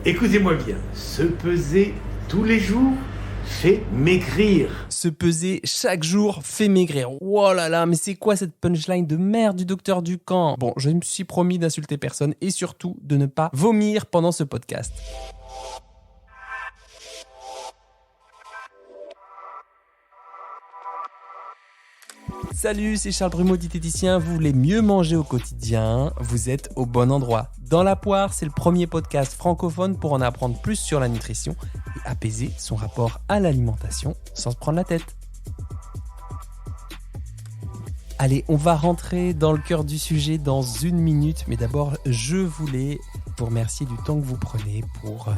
Écoutez-moi bien, se peser tous les jours fait maigrir. Se peser chaque jour fait maigrir. Oh là là, mais c'est quoi cette punchline de merde du docteur Ducamp? Bon, je me suis promis d'insulter personne et surtout de ne pas vomir pendant ce podcast. Salut, c'est Charles Brumeau, diététicien. Vous voulez mieux manger au quotidien? Vous êtes au bon endroit. Dans la poire, c'est le premier podcast francophone pour en apprendre plus sur la nutrition et apaiser son rapport à l'alimentation sans se prendre la tête. Allez, on va rentrer dans le cœur du sujet dans une minute, mais d'abord, je voulais vous remercier du temps que vous prenez pour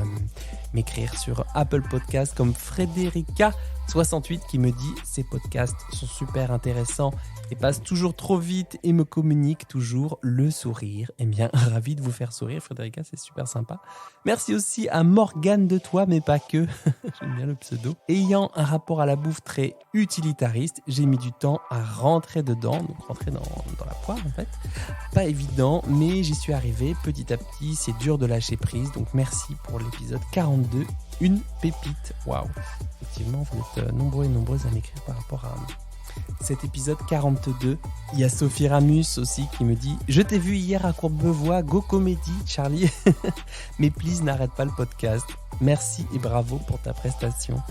m'écrire sur Apple Podcasts comme Frédérica68 qui me dit « Ces podcasts sont super intéressants et passent toujours trop vite et me communiquent toujours le sourire. » Eh bien, ravi de vous faire sourire, Frédérica, c'est super sympa. Merci aussi à Morgane de Toi, mais pas que. J'aime bien le pseudo. Ayant un rapport à la bouffe très utilitariste, j'ai mis du temps à rentrer dedans, donc rentrer dans la poire en fait. Pas évident, mais j'y suis arrivé petit à petit. C'est dur de lâcher prise, donc merci pour l'épisode 42. Une pépite. Waouh. Effectivement, vous êtes nombreux et nombreuses à m'écrire par rapport à cet épisode 42. Il y a Sophie Ramus aussi qui me dit « Je t'ai vu hier à Courbevoie, go comédie, Charlie. Mais please, n'arrête pas le podcast. Merci et bravo pour ta prestation. »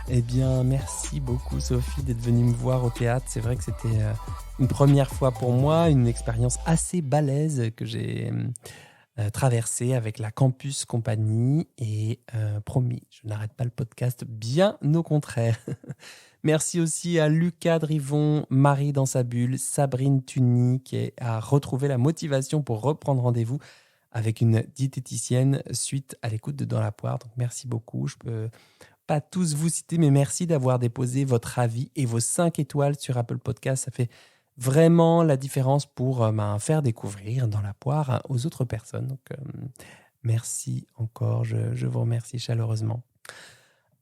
Eh bien, merci beaucoup Sophie d'être venue me voir au théâtre. C'est vrai que c'était une première fois pour moi, une expérience assez balèze que j'ai traversée avec la Campus Compagnie et promis, je n'arrête pas le podcast, bien au contraire. Merci aussi à Lucas Drivon, Marie dans sa bulle, Sabrine Tuny qui a retrouvé la motivation pour reprendre rendez-vous avec une diététicienne suite à l'écoute de Dans la poire. Donc merci beaucoup. Je peux pas tous vous citer, mais merci d'avoir déposé votre avis et vos 5 étoiles sur Apple Podcasts. Ça fait vraiment la différence pour faire découvrir Dans la poire aux autres personnes. Donc merci encore, je vous remercie chaleureusement.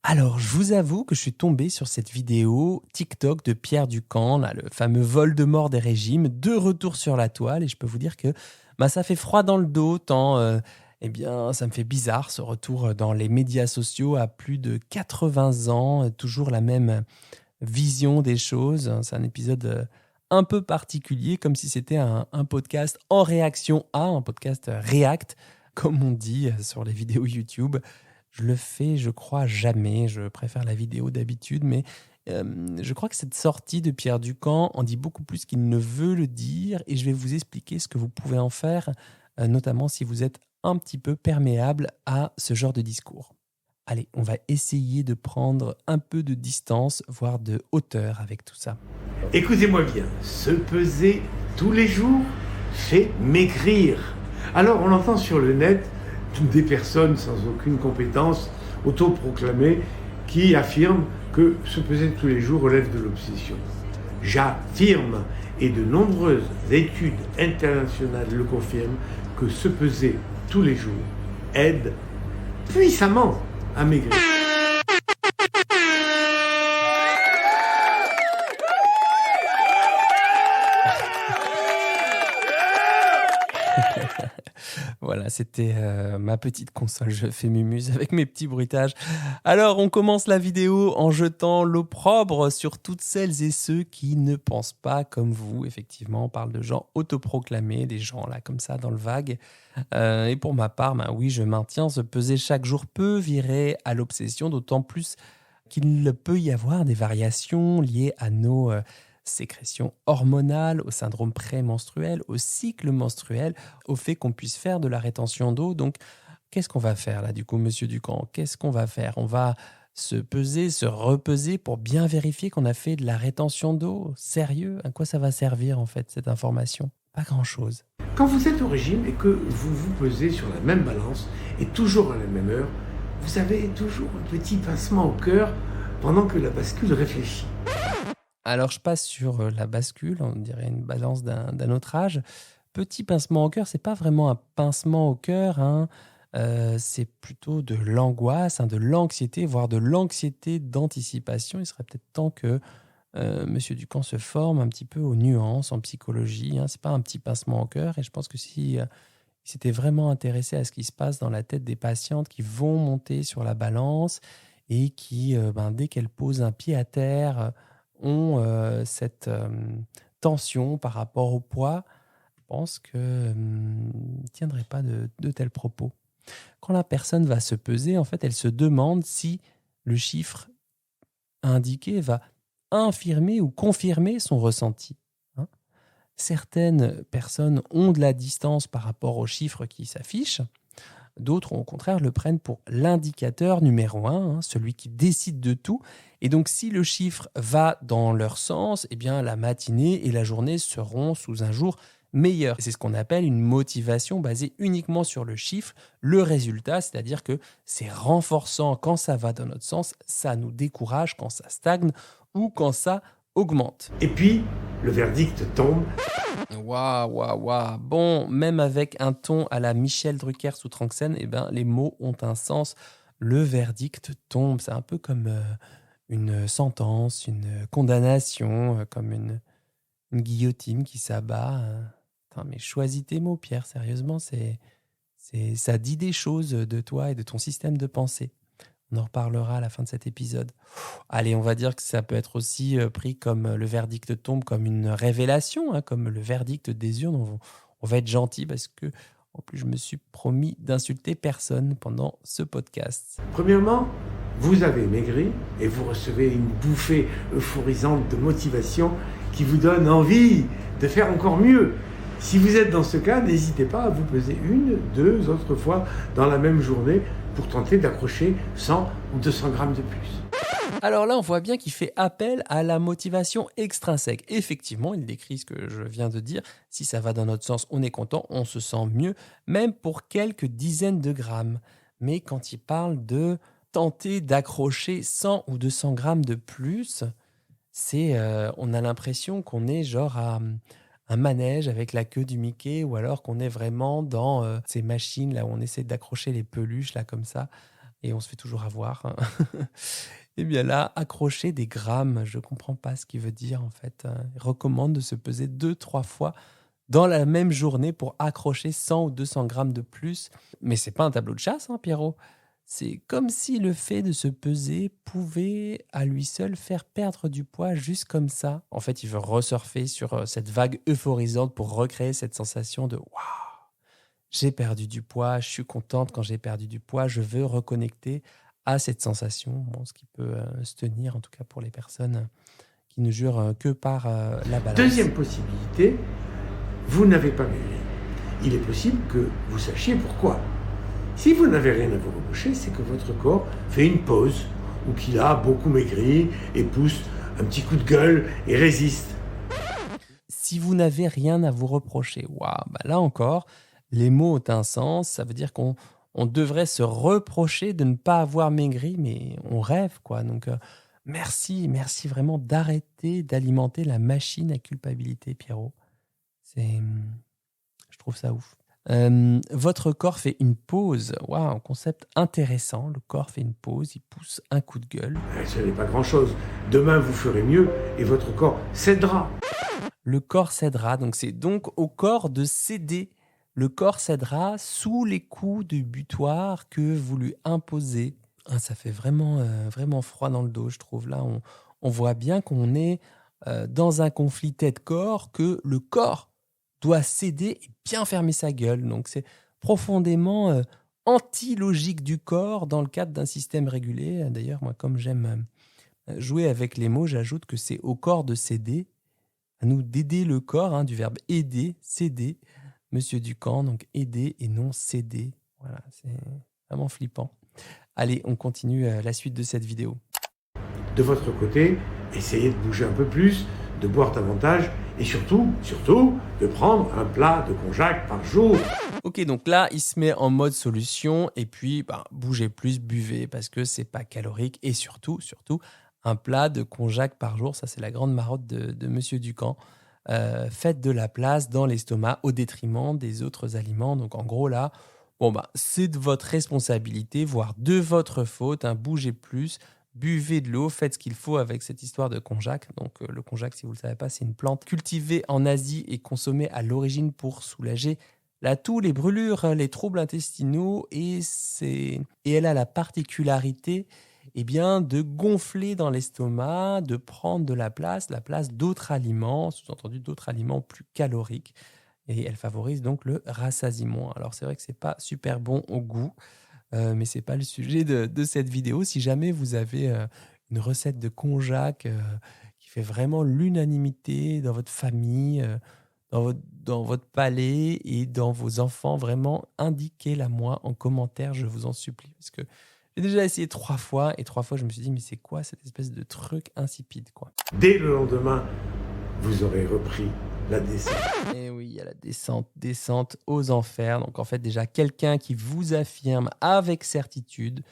Alors, je vous avoue que je suis tombé sur cette vidéo TikTok de Pierre Ducamp, là, le fameux Voldemort des régimes, de retour sur la toile. Et je peux vous dire que ça fait froid dans le dos, tant ça me fait bizarre ce retour dans les médias sociaux à plus de 80 ans, toujours la même vision des choses. C'est un épisode un peu particulier, comme si c'était un podcast en réaction à, un podcast React, comme on dit sur les vidéos YouTube. Je le fais, je crois, jamais. Je préfère la vidéo d'habitude, mais je crois que cette sortie de Pierre Ducamp en dit beaucoup plus qu'il ne veut le dire et je vais vous expliquer ce que vous pouvez en faire, notamment si vous êtes un petit peu perméable à ce genre de discours. Allez, on va essayer de prendre un peu de distance, voire de hauteur avec tout ça. Écoutez-moi bien, se peser tous les jours fait maigrir. Alors on entend sur le net des personnes sans aucune compétence autoproclamées qui affirment que se peser tous les jours relève de l'obsession. J'affirme, et de nombreuses études internationales le confirment, que se peser tous les jours aide puissamment à maigrir. Voilà, c'était ma petite console. Je fais mumuse avec mes petits bruitages. Alors, on commence la vidéo en jetant l'opprobre sur toutes celles et ceux qui ne pensent pas comme vous. Effectivement, on parle de gens autoproclamés, des gens là comme ça dans le vague. Et pour ma part, oui, je maintiens, se peser chaque jour peut virer à l'obsession, d'autant plus qu'il peut y avoir des variations liées à nos sécrétions hormonales, au syndrome prémenstruel, au cycle menstruel, au fait qu'on puisse faire de la rétention d'eau. Donc, qu'est-ce qu'on va faire là, du coup, monsieur Ducamp? Qu'est-ce qu'on va faire? On va se peser, se repeser pour bien vérifier qu'on a fait de la rétention d'eau? Sérieux? À quoi ça va servir, en fait, cette information? Pas grand-chose. Quand vous êtes au régime et que vous vous pesez sur la même balance et toujours à la même heure, vous avez toujours un petit pincement au cœur pendant que la bascule réfléchit. Alors, je passe sur la bascule, on dirait une balance d'un autre âge. Petit pincement au cœur, c'est pas vraiment un pincement au cœur, hein. C'est plutôt de l'angoisse, de l'anxiété, voire de l'anxiété d'anticipation. Il serait peut-être temps que Monsieur Ducamp se forme un petit peu aux nuances en psychologie. Hein. C'est pas un petit pincement au cœur, et je pense que si il s'était vraiment intéressé à ce qui se passe dans la tête des patientes qui vont monter sur la balance et qui, dès qu'elles posent un pied à terre, ont cette tension par rapport au poids. Je pense qu'il ne tiendrait pas de tels propos. Quand la personne va se peser, en fait, elle se demande si le chiffre indiqué va infirmer ou confirmer son ressenti. Hein. Certaines personnes ont de la distance par rapport aux chiffres qui s'affichent. D'autres, au contraire, le prennent pour l'indicateur numéro 1, celui qui décide de tout. Et donc, si le chiffre va dans leur sens, eh bien, la matinée et la journée seront sous un jour meilleur. C'est ce qu'on appelle une motivation basée uniquement sur le chiffre, le résultat, c'est-à-dire que c'est renforçant quand ça va dans notre sens, ça nous décourage quand ça stagne ou quand ça augmente. Et puis, le verdict tombe. Waouh. Bon, même avec un ton à la Michel Drucker sous Tranxène, les mots ont un sens. Le verdict tombe. C'est un peu comme une sentence, une condamnation, comme une guillotine qui s'abat. Putain, mais choisis tes mots, Pierre. Sérieusement, ça dit des choses de toi et de ton système de pensée. On en reparlera à la fin de cet épisode. Allez, on va dire que ça peut être aussi pris comme le verdict tombe, comme une révélation, comme le verdict des urnes. On va être gentil parce que, en plus, je me suis promis d'insulter personne pendant ce podcast. Premièrement, vous avez maigri et vous recevez une bouffée euphorisante de motivation qui vous donne envie de faire encore mieux. Si vous êtes dans ce cas, n'hésitez pas à vous peser 1, 2 autres fois dans la même journée pour tenter d'accrocher 100 ou 200 grammes de plus. Alors là, on voit bien qu'il fait appel à la motivation extrinsèque. Effectivement, il décrit ce que je viens de dire. Si ça va dans notre sens, on est content, on se sent mieux, même pour quelques dizaines de grammes. Mais quand il parle de tenter d'accrocher 100 ou 200 grammes de plus, on a l'impression qu'on est genre à un manège avec la queue du Mickey, ou alors qu'on est vraiment dans ces machines là où on essaie d'accrocher les peluches là comme ça et on se fait toujours avoir. Et bien là, accrocher des grammes, je comprends pas ce qu'il veut dire en fait. Il recommande de se peser 2-3 fois dans la même journée pour accrocher 100 ou 200 grammes de plus. Mais c'est pas un tableau de chasse, Pierrot. C'est comme si le fait de se peser pouvait à lui seul faire perdre du poids juste comme ça. En fait, il veut resurfer sur cette vague euphorisante pour recréer cette sensation de « Waouh, j'ai perdu du poids, je suis contente quand j'ai perdu du poids, je veux reconnecter à cette sensation. » Ce qui peut se tenir, en tout cas pour les personnes qui ne jurent que par la balance. Deuxième possibilité, vous n'avez pas maigri. Il est possible que vous sachiez pourquoi. Si vous n'avez rien à vous reprocher, c'est que votre corps fait une pause ou qu'il a beaucoup maigri et pousse un petit coup de gueule et résiste. Si vous n'avez rien à vous reprocher, là encore, les mots ont un sens. Ça veut dire qu'on devrait se reprocher de ne pas avoir maigri, mais on rêve, quoi. Donc, merci vraiment d'arrêter d'alimenter la machine à culpabilité, Pierrot. Je trouve ça ouf. Votre corps fait une pause. Un concept intéressant. Le corps fait une pause, il pousse un coup de gueule. Ce n'est pas grand-chose. Demain, vous ferez mieux et votre corps cédera. Le corps cédera. Donc, c'est donc au corps de céder. Le corps cédera sous les coups de butoir que vous lui imposez. Ça fait vraiment froid dans le dos, je trouve. Là, on voit bien qu'on est dans un conflit tête-corps, que le corps doit céder et bien fermer sa gueule. Donc, c'est profondément anti-logique du corps dans le cadre d'un système régulé. D'ailleurs, moi, comme j'aime jouer avec les mots, j'ajoute que c'est au corps de céder, à nous d'aider le corps, du verbe aider, céder, Monsieur Ducamp, donc aider et non céder. Voilà, c'est vraiment flippant. Allez, on continue la suite de cette vidéo. De votre côté, essayez de bouger un peu plus, de boire davantage et surtout, de prendre un plat de konjac par jour. Ok, donc là, il se met en mode solution et puis bougez plus, buvez parce que c'est pas calorique et surtout, un plat de konjac par jour, ça c'est la grande marotte de Monsieur Ducamp. Faites de la place dans l'estomac au détriment des autres aliments. Donc en gros là, c'est de votre responsabilité, voire de votre faute. Bougez plus, buvez de l'eau, faites ce qu'il faut avec cette histoire de konjac. Donc le konjac, si vous ne le savez pas, c'est une plante cultivée en Asie et consommée à l'origine pour soulager la toux, les brûlures, les troubles intestinaux et elle a la particularité de gonfler dans l'estomac, de prendre de la place d'autres aliments, sous-entendu d'autres aliments plus caloriques. Et elle favorise donc le rassasiement. Alors c'est vrai que c'est pas super bon au goût, mais c'est pas le sujet de cette vidéo. Si jamais vous avez une recette de konjac qui fait vraiment l'unanimité dans votre famille, dans votre palais et dans vos enfants, vraiment indiquez-la moi en commentaire, je vous en supplie. Parce que j'ai déjà essayé 3 fois et 3 fois je me suis dit mais c'est quoi cette espèce de truc insipide quoi. Dès le lendemain, vous aurez repris la descente. Et oui, il y a la descente aux enfers. Donc en fait déjà quelqu'un qui vous affirme avec certitude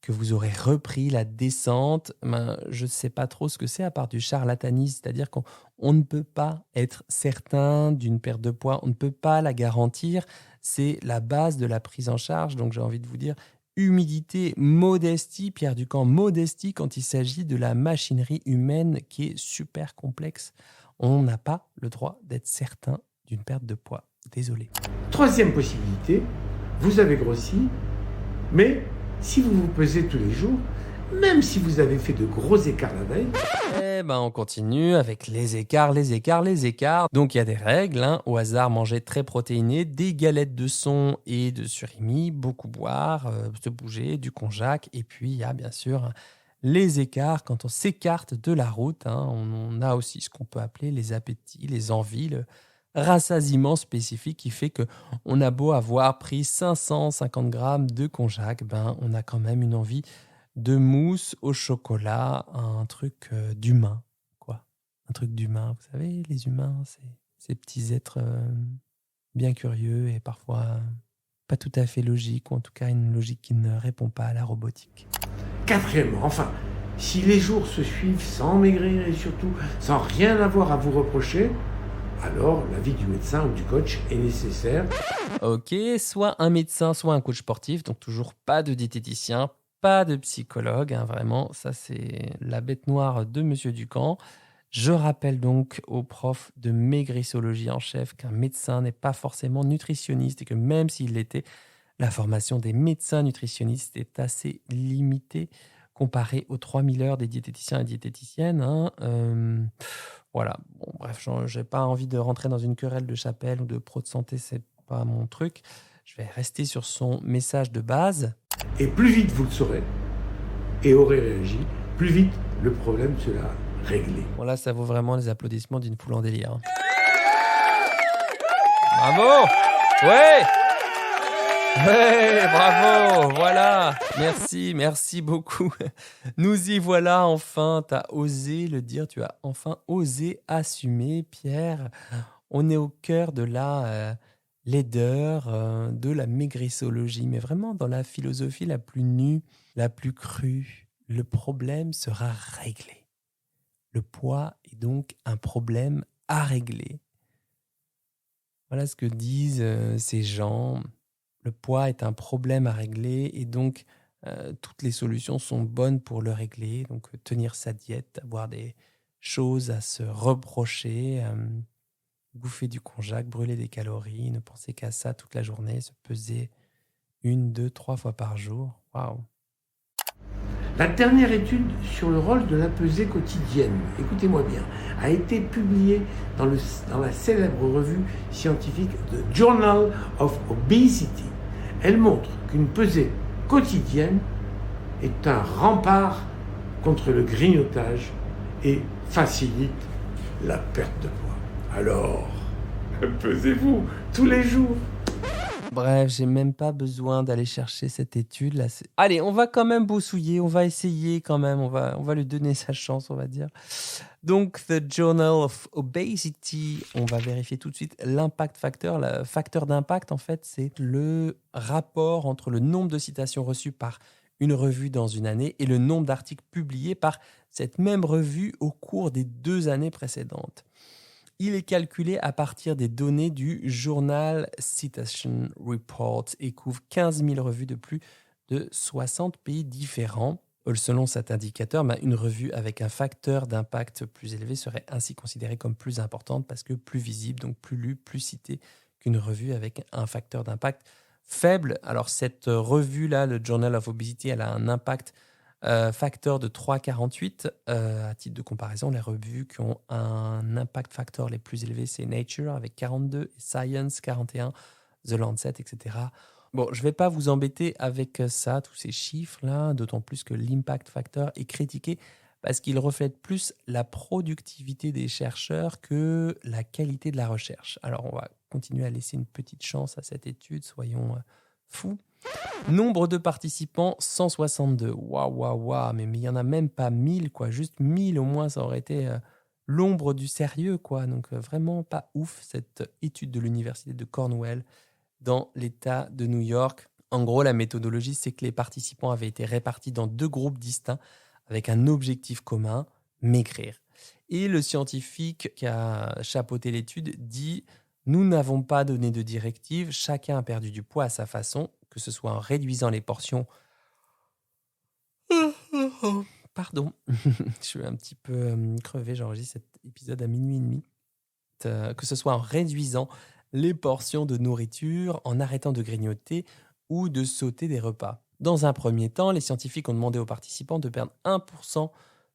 que vous aurez repris la descente, je ne sais pas trop ce que c'est à part du charlatanisme, c'est-à-dire qu'on ne peut pas être certain d'une perte de poids, on ne peut pas la garantir, c'est la base de la prise en charge, donc j'ai envie de vous dire humilité, modestie, Pierre Ducamp, modestie quand il s'agit de la machinerie humaine qui est super complexe. On n'a pas le droit d'être certain d'une perte de poids, désolé. Troisième possibilité, vous avez grossi, mais si vous vous pesez tous les jours, même si vous avez fait de gros écarts la veille... on continue avec les écarts. Donc il y a des règles, au hasard, manger très protéiné, des galettes de son et de surimi, beaucoup boire, se bouger, du konjac. Et puis il y a bien sûr les écarts quand on s'écarte de la route. On a aussi ce qu'on peut appeler les appétits, les envies, le rassasiement spécifique qui fait qu'on a beau avoir pris 550 grammes de konjac, on a quand même une envie de mousse au chocolat, un truc d'humain, quoi. Un truc d'humain. Vous savez, les humains, c'est ces petits êtres bien curieux et parfois pas tout à fait logiques, ou en tout cas une logique qui ne répond pas à la robotique. Quatrièmement, enfin, si les jours se suivent sans maigrir et surtout sans rien avoir à vous reprocher, alors l'avis du médecin ou du coach est nécessaire. Ok, soit un médecin, soit un coach sportif, donc toujours pas de diététicien, pas de psychologue, vraiment, ça c'est la bête noire de Monsieur Ducamp. Je rappelle donc aux profs de maigrissologie en chef qu'un médecin n'est pas forcément nutritionniste et que même s'il l'était, la formation des médecins nutritionnistes est assez limitée comparée aux 3000 heures des diététiciens et diététiciennes. Voilà, bon, bref, j'ai pas envie de rentrer dans une querelle de chapelle ou de pro de santé, c'est pas mon truc. Je vais rester sur son message de base. Et plus vite vous le saurez et aurez réagi, plus vite le problème sera réglé. Bon là, ça vaut vraiment les applaudissements d'une foule en délire. Bravo! Ouais! Ouais, bravo, voilà, merci beaucoup. Nous y voilà enfin, tu as osé le dire, tu as enfin osé assumer, Pierre. On est au cœur de la laideur, de la maigrissologie, mais vraiment dans la philosophie la plus nue, la plus crue. Le problème sera réglé. Le poids est donc un problème à régler. Voilà ce que disent ces gens. Le poids est un problème à régler et donc toutes les solutions sont bonnes pour le régler. Donc tenir sa diète, avoir des choses à se reprocher, bouffer du konjac, brûler des calories, ne penser qu'à ça toute la journée, se peser 1, 2, 3 fois par jour. Waouh! La dernière étude sur le rôle de la pesée quotidienne, écoutez-moi bien, a été publiée dans la célèbre revue scientifique The Journal of Obesity. Elle montre qu'une pesée quotidienne est un rempart contre le grignotage et facilite la perte de poids. Alors, pesez-vous tous les jours. Bref, j'ai même pas besoin d'aller chercher cette étude là. Allez, on va quand même boussouiller, on va essayer quand même, on va lui donner sa chance, on va dire. Donc, The Journal of Obesity, on va vérifier tout de suite l'impact factor. Le facteur d'impact, en fait, c'est le rapport entre le nombre de citations reçues par une revue dans une année et le nombre d'articles publiés par cette même revue au cours des 2 années précédentes. Il est calculé à partir des données du Journal Citation Report et couvre 15 000 revues de plus de 60 pays différents. Selon cet indicateur, une revue avec un facteur d'impact plus élevé serait ainsi considérée comme plus importante parce que plus visible, donc plus lue, plus citée qu'une revue avec un facteur d'impact faible. Alors cette revue-là, le Journal of Obesity, elle a un impact facteur de 3,48. À titre de comparaison, les revues qui ont un impact factor les plus élevés, c'est Nature avec 42, Science 41, The Lancet, etc. Bon, je ne vais pas vous embêter avec ça, tous ces chiffres-là, d'autant plus que l'impact factor est critiqué parce qu'il reflète plus la productivité des chercheurs que la qualité de la recherche. Alors, on va continuer à laisser une petite chance à cette étude, soyons fous. Nombre de participants, 162. Waouh, mais il n'y en a même pas 1000, quoi. Juste 1000 au moins, ça aurait été l'ombre du sérieux, quoi. Donc, vraiment pas ouf, cette étude de l'université de Cornell dans l'État de New York. En gros, la méthodologie, c'est que les participants avaient été répartis dans 2 groupes distincts avec un objectif commun, maigrir. Et le scientifique qui a chapeauté l'étude dit « Nous n'avons pas donné de directive, chacun a perdu du poids à sa façon, que ce soit en réduisant les portions... » Pardon, je suis un petit peu crevé, j'enregistre cet épisode à 00h30. Que ce soit en réduisant les portions de nourriture, en arrêtant de grignoter ou de sauter des repas. Dans un premier temps, les scientifiques ont demandé aux participants de perdre 1%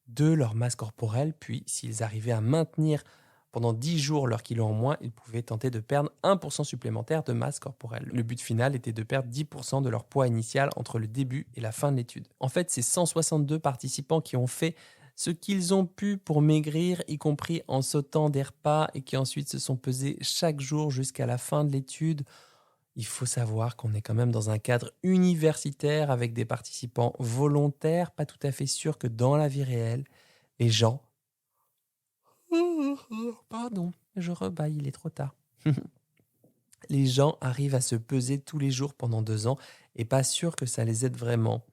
de leur masse corporelle, puis s'ils arrivaient à maintenir pendant 10 jours leur kilo en moins, ils pouvaient tenter de perdre 1% supplémentaire de masse corporelle. Le but final était de perdre 10% de leur poids initial entre le début et la fin de l'étude. En fait, c'est 162 participants qui ont fait ce qu'ils ont pu pour maigrir, y compris en sautant des repas, et qui ensuite se sont pesés chaque jour jusqu'à la fin de l'étude. Il faut savoir qu'on est quand même dans un cadre universitaire avec des participants volontaires, pas tout à fait sûr que dans la vie réelle, les gens... Pardon, je rebaille, il est trop tard. Les gens arrivent à se peser tous les jours pendant 2 ans et pas sûr que ça les aide vraiment.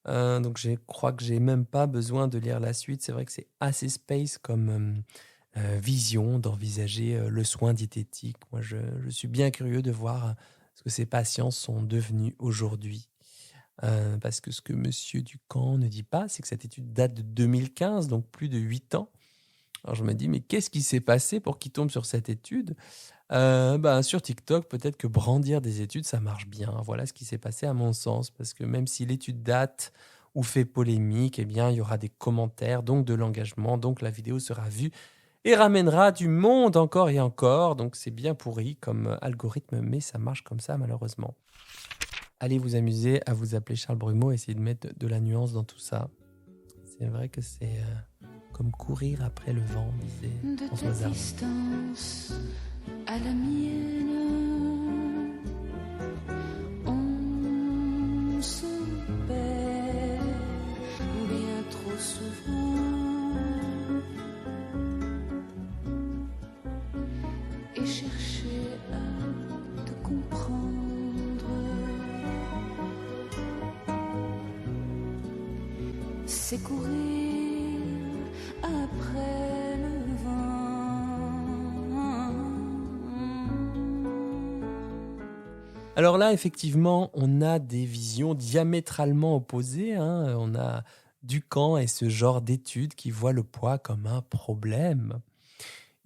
Donc je crois que j'ai même pas besoin de lire la suite. C'est vrai que c'est assez space comme vision d'envisager le soin diététique. Moi, je suis bien curieux de voir ce que ces patients sont devenus aujourd'hui. Parce que ce que M. Ducamp ne dit pas, c'est que cette étude date de 2015, donc plus de 8 ans. Alors je me dis, mais qu'est-ce qui s'est passé pour qu'il tombe sur cette étude ? Sur TikTok, peut-être que brandir des études, ça marche bien. Voilà ce qui s'est passé à mon sens. Parce que même si l'étude date ou fait polémique, eh bien, il y aura des commentaires, donc de l'engagement, donc la vidéo sera vue et ramènera du monde encore et encore. Donc c'est bien pourri comme algorithme, mais ça marche comme ça malheureusement. Allez vous amuser à vous appeler Charles Brumeau, essayer de mettre de la nuance dans tout ça. C'est vrai que c'est comme courir après le vent, disait François Zard. De ta distance à la mienne, on se perd bien trop souvent et chercher à te comprendre, c'est courir après le vent. Alors là, effectivement, on a des visions diamétralement opposées. On a Ducamp et ce genre d'études qui voient le poids comme un problème.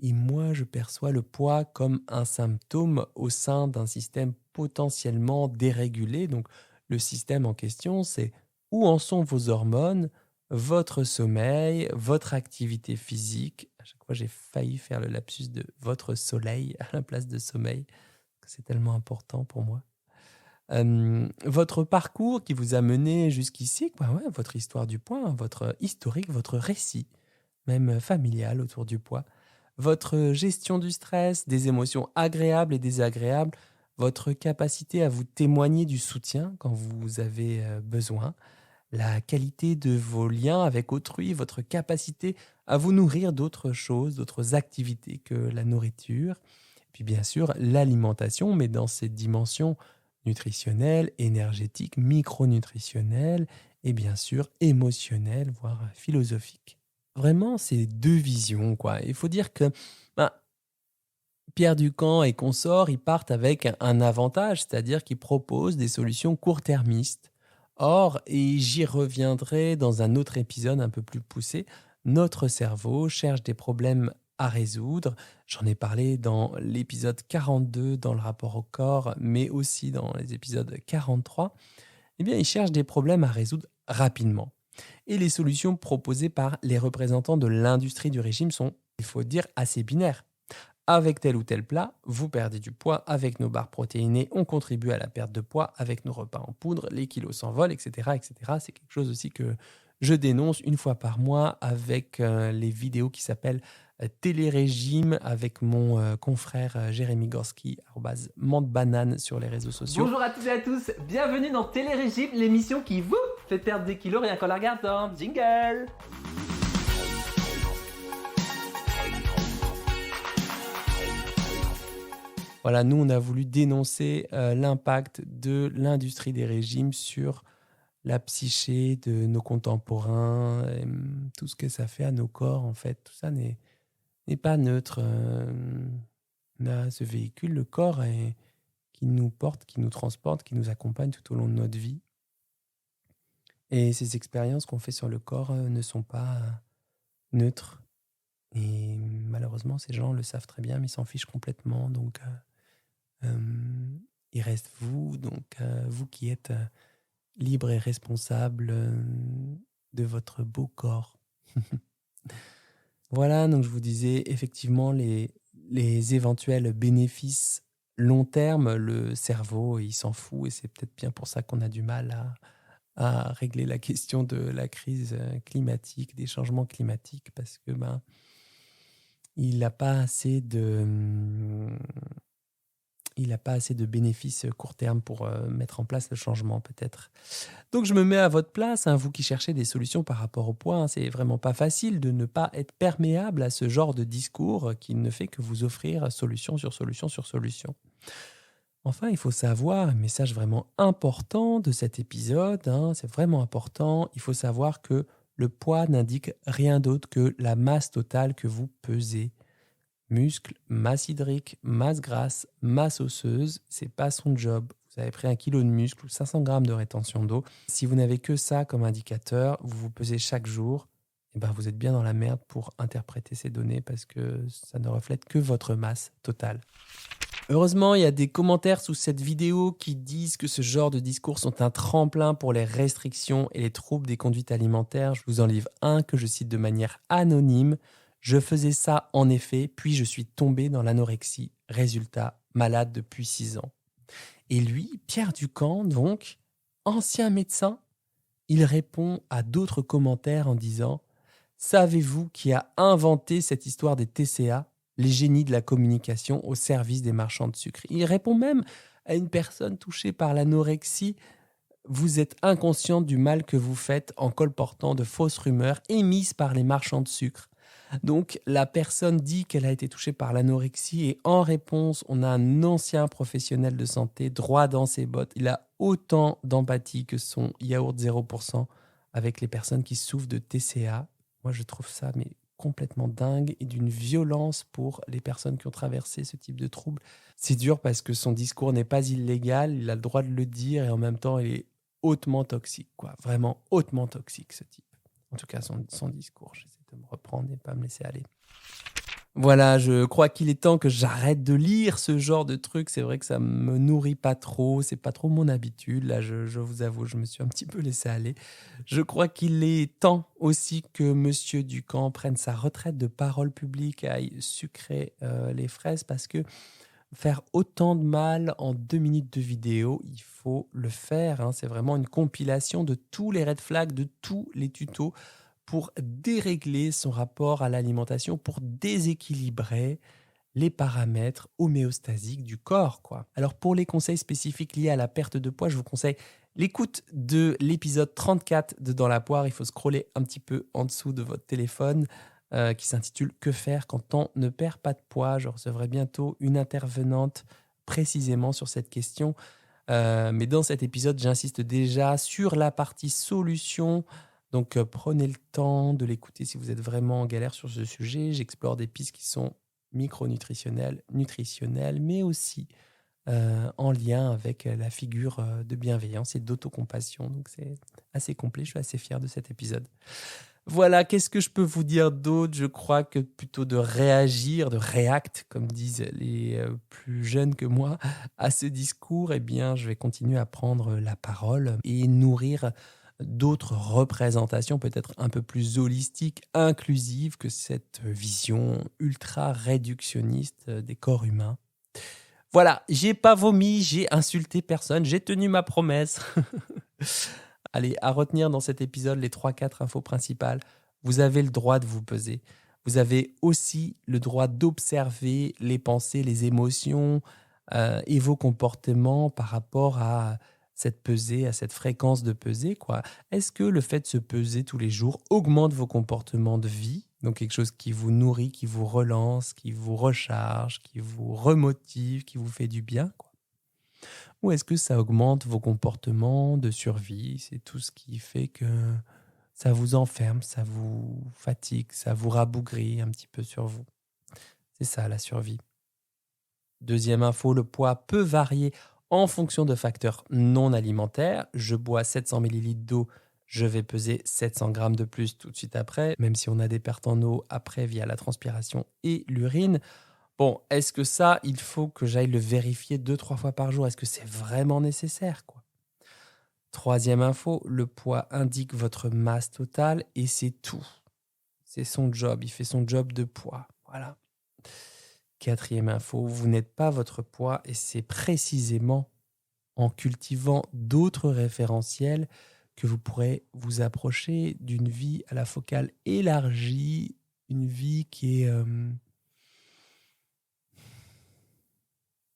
Et moi, je perçois le poids comme un symptôme au sein d'un système potentiellement dérégulé. Donc, le système en question, c'est où en sont vos hormones, votre sommeil, votre activité physique. À chaque fois, j'ai failli faire le lapsus de votre soleil à la place de sommeil. C'est tellement important pour moi. Votre parcours qui vous a mené jusqu'ici, votre histoire du poids, votre historique, votre récit, même familial autour du poids, votre gestion du stress, des émotions agréables et désagréables, votre capacité à vous témoigner du soutien quand vous avez besoin, la qualité de vos liens avec autrui, votre capacité à vous nourrir d'autres choses, d'autres activités que la nourriture. Puis bien sûr, l'alimentation, mais dans ses dimensions nutritionnelles, énergétiques, micronutritionnelles et bien sûr émotionnelles, voire philosophiques. Vraiment, c'est 2 visions, quoi. Il faut dire que Pierre Ducamp et consorts, ils partent avec un avantage, c'est-à-dire qu'ils proposent des solutions court-termistes. Or, et j'y reviendrai dans un autre épisode un peu plus poussé, notre cerveau cherche des problèmes à résoudre. J'en ai parlé dans l'épisode 42 dans le rapport au corps, mais aussi dans les épisodes 43. Eh bien, ils cherchent des problèmes à résoudre rapidement. Et les solutions proposées par les représentants de l'industrie du régime sont, il faut dire, assez binaires. Avec tel ou tel plat, vous perdez du poids. Avec nos barres protéinées, on contribue à la perte de poids. Avec nos repas en poudre, les kilos s'envolent, etc., etc. C'est quelque chose aussi que je dénonce une fois par mois avec les vidéos qui s'appellent Télérégime avec mon confrère Jérémy Gorski, @mandebanane sur les réseaux sociaux. Bonjour à toutes et à tous, bienvenue dans Télérégime, l'émission qui vous fait perdre des kilos rien qu'en la regardant. Jingle! Voilà, nous, on a voulu dénoncer l'impact de l'industrie des régimes sur la psyché de nos contemporains, et, tout ce que ça fait à nos corps, en fait. Tout ça n'est pas neutre. On a ce véhicule, le corps, qui nous porte, qui nous transporte, qui nous accompagne tout au long de notre vie. Et ces expériences qu'on fait sur le corps ne sont pas neutres. Et malheureusement, ces gens le savent très bien, mais ils s'en fichent complètement. Donc, il reste vous, donc vous qui êtes libre et responsable de votre beau corps. Voilà, donc je vous disais effectivement les éventuels bénéfices long terme, le cerveau, il s'en fout et c'est peut-être bien pour ça qu'on a du mal à régler la question de la crise climatique, des changements climatiques, parce que il n'a pas assez de bénéfices court terme pour mettre en place le changement peut-être. Donc je me mets à votre place, vous qui cherchez des solutions par rapport au poids, c'est vraiment pas facile de ne pas être perméable à ce genre de discours qui ne fait que vous offrir solution sur solution sur solution. Enfin, il faut savoir, un message vraiment important de cet épisode, c'est vraiment important, il faut savoir que le poids n'indique rien d'autre que la masse totale que vous pesez. Muscle, masse hydrique, masse grasse, masse osseuse, c'est pas son job. Vous avez pris 1 kg de muscle ou 500 grammes de rétention d'eau. Si vous n'avez que ça comme indicateur, vous vous pesez chaque jour, vous êtes bien dans la merde pour interpréter ces données parce que ça ne reflète que votre masse totale. Heureusement, il y a des commentaires sous cette vidéo qui disent que ce genre de discours sont un tremplin pour les restrictions et les troubles des conduites alimentaires. Je vous en livre un que je cite de manière anonyme. Je faisais ça en effet, puis je suis tombé dans l'anorexie. Résultat, malade depuis 6 ans. Et lui, Pierre Ducamp, donc, ancien médecin, il répond à d'autres commentaires en disant « Savez-vous qui a inventé cette histoire des TCA, les génies de la communication au service des marchands de sucre ?» Il répond même à une personne touchée par l'anorexie « Vous êtes inconscient du mal que vous faites en colportant de fausses rumeurs émises par les marchands de sucre. » Donc, la personne dit qu'elle a été touchée par l'anorexie et en réponse, on a un ancien professionnel de santé droit dans ses bottes. Il a autant d'empathie que son yaourt 0% avec les personnes qui souffrent de TCA. Moi, je trouve ça complètement dingue et d'une violence pour les personnes qui ont traversé ce type de trouble. C'est dur parce que son discours n'est pas illégal, il a le droit de le dire et en même temps, il est hautement toxique, vraiment hautement toxique ce type. En tout cas, son discours, j'essaie de me reprendre et pas me laisser aller. Voilà, je crois qu'il est temps que j'arrête de lire ce genre de trucs. C'est vrai que ça me nourrit pas trop, c'est pas trop mon habitude. Là, je vous avoue, je me suis un petit peu laissé aller. Je crois qu'il est temps aussi que Monsieur Ducamp prenne sa retraite de parole publique et aille sucrer les fraises parce que faire autant de mal en 2 minutes de vidéo, il faut le faire. C'est vraiment une compilation de tous les red flags, de tous les tutos pour dérégler son rapport à l'alimentation, pour déséquilibrer les paramètres homéostasiques du corps, Alors, pour les conseils spécifiques liés à la perte de poids, je vous conseille l'écoute de l'épisode 34 de Dans la poire. Il faut scroller un petit peu en dessous de votre téléphone qui s'intitule « Que faire quand on ne perd pas de poids ?» Je recevrai bientôt une intervenante précisément sur cette question. Mais dans cet épisode, j'insiste déjà sur la partie solution. Donc, prenez le temps de l'écouter si vous êtes vraiment en galère sur ce sujet. J'explore des pistes qui sont micronutritionnelles, nutritionnelles, mais aussi en lien avec la figure de bienveillance et d'autocompassion. Donc c'est assez complet, je suis assez fier de cet épisode. Voilà, qu'est-ce que je peux vous dire d'autre ? Je crois que plutôt de réagir, de react, comme disent les plus jeunes que moi, à ce discours, eh bien, je vais continuer à prendre la parole et nourrir d'autres représentations peut-être un peu plus holistiques, inclusives que cette vision ultra réductionniste des corps humains. Voilà, j'ai pas vomi, j'ai insulté personne, j'ai tenu ma promesse. Allez, à retenir dans cet épisode les 3-4 infos principales. Vous avez le droit de vous peser. Vous avez aussi le droit d'observer les pensées, les émotions et vos comportements par rapport à cette pesée, à cette fréquence de pesée, quoi. Est-ce que le fait de se peser tous les jours augmente vos comportements de vie ? Donc quelque chose qui vous nourrit, qui vous relance, qui vous recharge, qui vous remotive, qui vous fait du bien, quoi. Ou est-ce que ça augmente vos comportements de survie ? C'est tout ce qui fait que ça vous enferme, ça vous fatigue, ça vous rabougrit un petit peu sur vous. C'est ça la survie. Deuxième info, le poids peut varier en fonction de facteurs non alimentaires. Je bois 700 ml d'eau, je vais peser 700 grammes de plus tout de suite après, même si on a des pertes en eau après via la transpiration et l'urine. Bon, est-ce que ça, il faut que j'aille le vérifier 2-3 fois par jour ? Est-ce que c'est vraiment nécessaire, quoi ? Troisième info, le poids indique votre masse totale et c'est tout. C'est son job, il fait son job de poids. Voilà. Quatrième info, vous n'êtes pas votre poids et c'est précisément en cultivant d'autres référentiels que vous pourrez vous approcher d'une vie à la focale élargie, une vie qui est...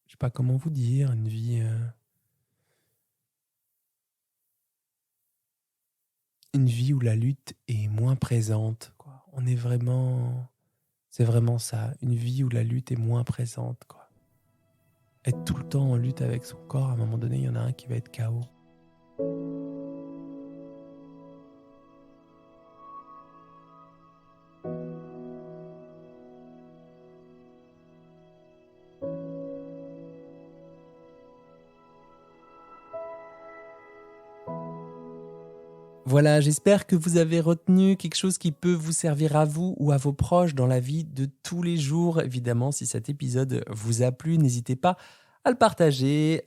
je sais pas comment vous dire, une vie où la lutte est moins présente, quoi. C'est vraiment ça, une vie où la lutte est moins présente, quoi. Être tout le temps en lutte avec son corps, à un moment donné, il y en a un qui va être KO. Voilà, j'espère que vous avez retenu quelque chose qui peut vous servir à vous ou à vos proches dans la vie de tous les jours. Évidemment, si cet épisode vous a plu, n'hésitez pas à le partager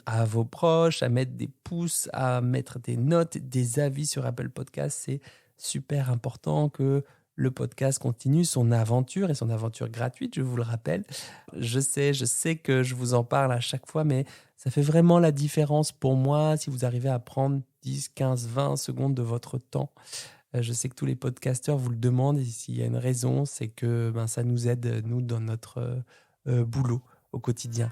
à vos proches, à mettre des pouces, à mettre des notes, des avis sur Apple Podcast. C'est super important que le podcast continue son aventure et son aventure gratuite, je vous le rappelle. Je sais que je vous en parle à chaque fois, mais ça fait vraiment la différence pour moi si vous arrivez à prendre 10, 15, 20 secondes de votre temps. Je sais que tous les podcasteurs vous le demandent et s'il y a une raison, c'est que ça nous aide, nous, dans notre boulot au quotidien.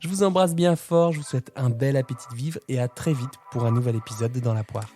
Je vous embrasse bien fort, je vous souhaite un bel appétit de vivre et à très vite pour un nouvel épisode de Dans la poire.